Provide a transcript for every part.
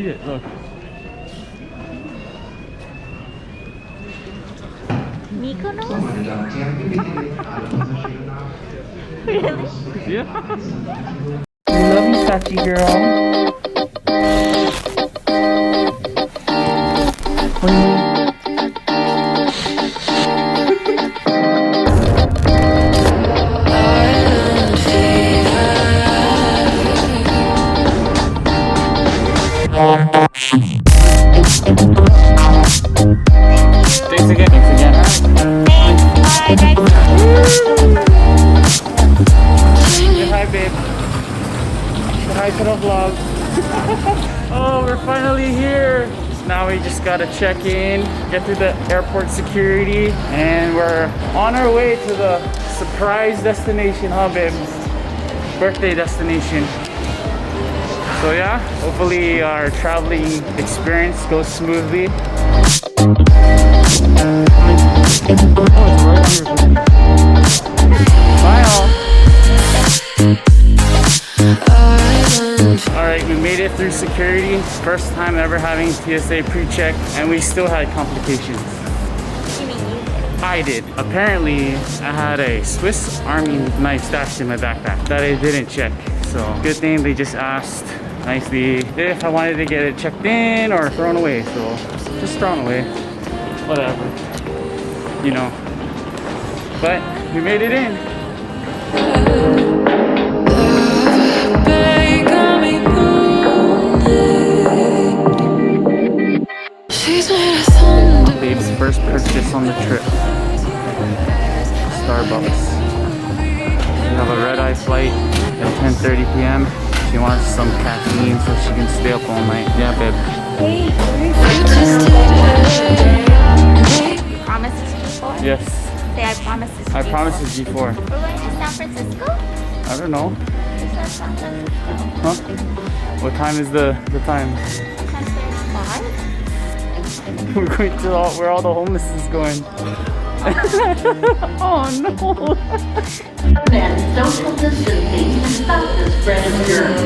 Read it, look. Mykonos? Really? Yeah. We love you, Sachi girl. Thanks again. Thanks. Bye. Say hi, babe. Say hi to the vlog. Oh, we're finally here. Now we just gotta check in, get through the airport security, and we're on our way to the surprise destination, huh, babe? Birthday destination. So yeah, hopefully our traveling experience goes smoothly. Bye all. Alright, we made it through security. First time ever having TSA pre-check, and we still had complications. You mean you did? I did. Apparently, I had a Swiss Army knife stashed in my backpack that I didn't check. So, good thing they just asked nicely if I wanted to get it checked in or thrown away. So, just thrown away. Whatever. You know. But, we made it in. Babe's first purchase on the trip. Starbucks. We have a red-eye flight at 10:30 p.m. She wants some caffeine so she can stay up all night. Yeah, babe. Promise this before? Yes. Say I promise this I before. promised this before. We're going to San Francisco? I don't know. You said San Francisco. Huh? What time is the time? 10:35? We're going to where all the homeless is going. Oh no! And social distancing to stop the spread of germs.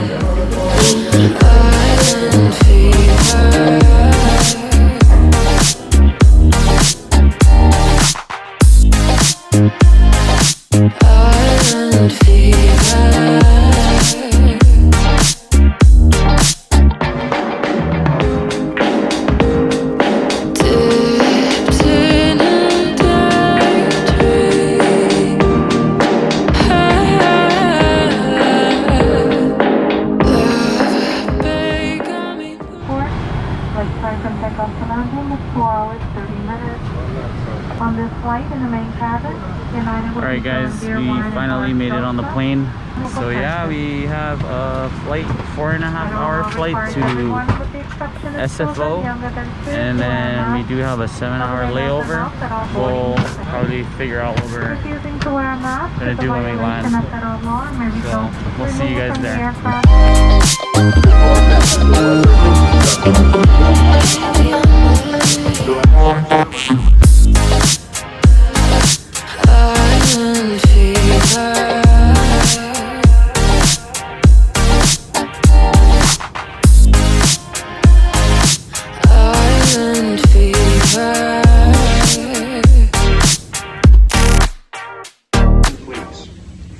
On this flight in the main cabin, Alright guys, we finally made it on the plane. So yeah, we have a flight, 4.5-hour flight to SFO, and then we do have a 7-hour layover. We'll probably figure out what we're gonna do when we land. So we'll see you guys there.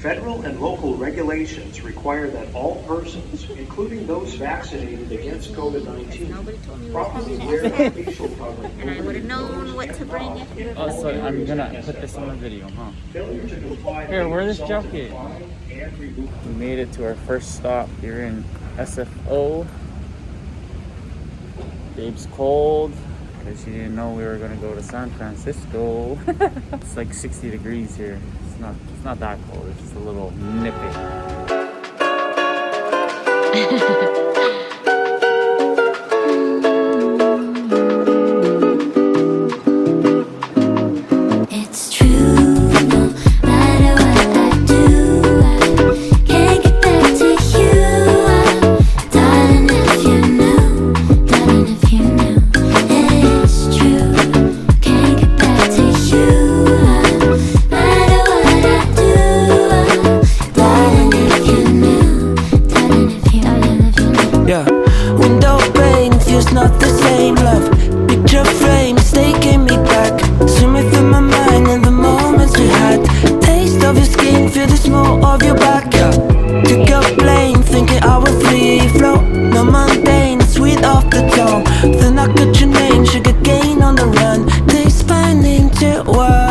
Federal and local regulations require that all persons, including those vaccinated against COVID-19, Nobody told me properly wear a facial covering. and I would have known what to bring if Oh, so I'm gonna put this on the video, huh? Failure to comply Here, may wear this result in jacket. fine and removal. We made it to our first stop here in SFO. Babe's cold because she didn't know we were gonna go to San Francisco. It's like 60 degrees here. It's not that cold. It's just a little nippy. It's true, no matter what I do, I can't get back to you. Darling, if you knew, it's true, can't get back to you. No matter what I do, darling, if you knew, just not the same. Love, picture frames taking me back, swimming through my mind in the moments we had. Taste of your skin, feel the smell of your back. Yeah. Took a plane, thinking I was free flow. No mundane, sweet off the tongue. Then I got your name, sugar cane on the run. Taste fine into wine.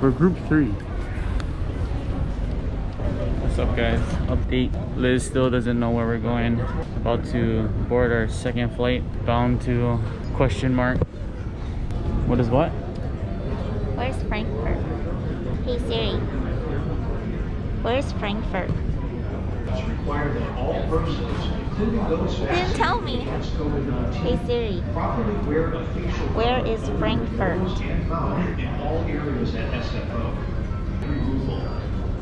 We're group 3. What's up, guys? Update. Liz still doesn't know where we're going. About to board our second flight, bound to question mark. What is what? Where's Frankfurt? Hey Siri. Where's Frankfurt? It's required that all persons, including those Didn't tell me. against COVID-19, Hey Siri. properly wear a facial Where is Frankfurt? and mouth in all areas at SFO. Removal.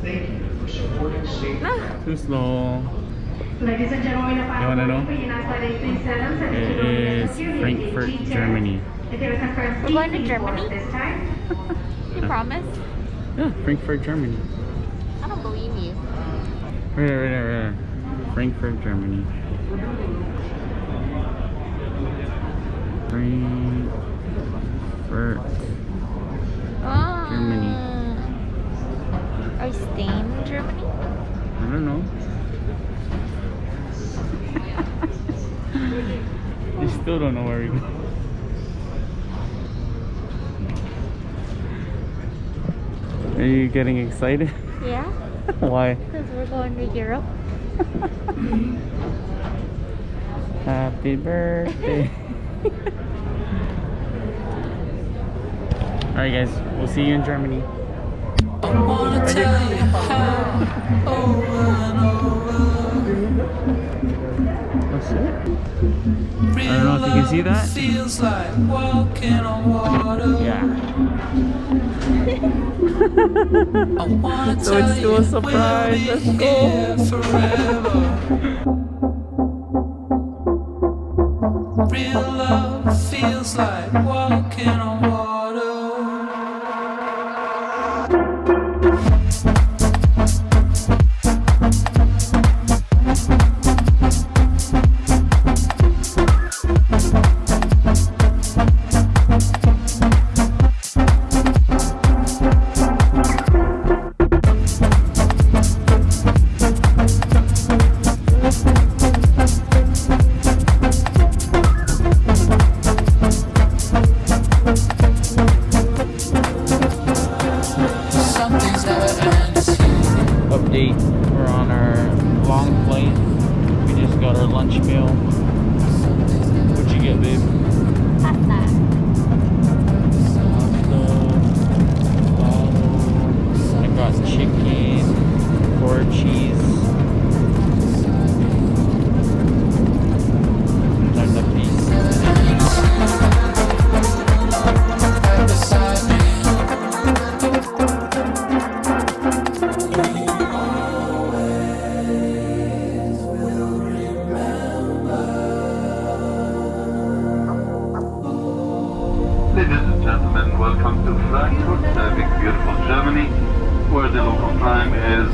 Thank you for supporting safe travel. Too slow. Ladies and gentlemen, You wanna know? It is Frankfurt, Germany. We're going to Germany? You promise? Yeah, Frankfurt, Germany. I don't believe you. Right. Frankfurt, Germany. Frankfurt. Germany. Are you staying in Germany? I don't know. You still don't know where we're going. Are you getting excited? Yeah, Why? because we're going to Europe. Happy birthday. Alright guys, we'll see you in Germany. I wanna tell you how over and What's it? I don't know if you can see that. feels like walking on water. Yeah. I wanna So it's still a surprise. Let's go. forever. Real love feels like walking on water. Ladies and gentlemen, welcome to Frankfurt, big beautiful Germany, where the local time is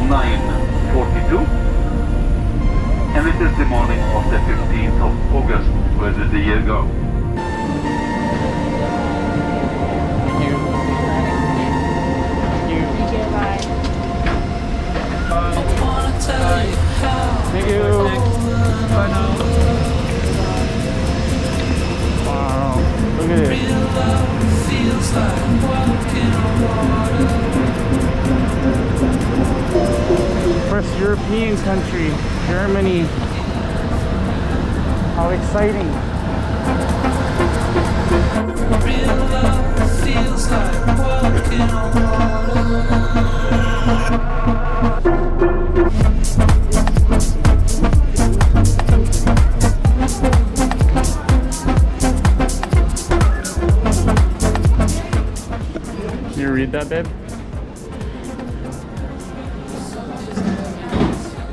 9:42, and it is the morning of the 15th of August. Where did the year go? Thank you. Bye now. Wow, look at it. First European country, Germany. How exciting. Real love feels like walking on water. You read that, babe?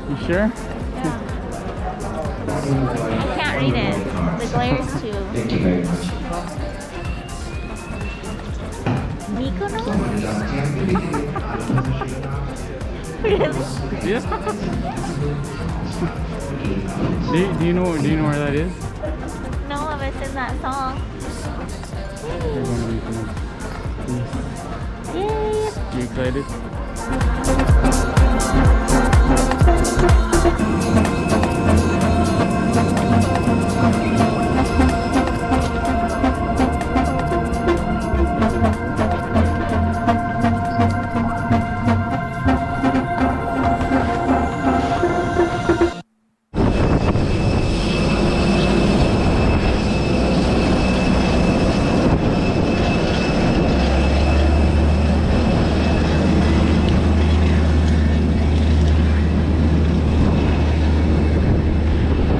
You sure? I can't read it. The glare is too. Thank you very much. Mykonos? Yeah. do you know where that is? No, but it's in that song. We're going to Mykonos. Yay! You excited?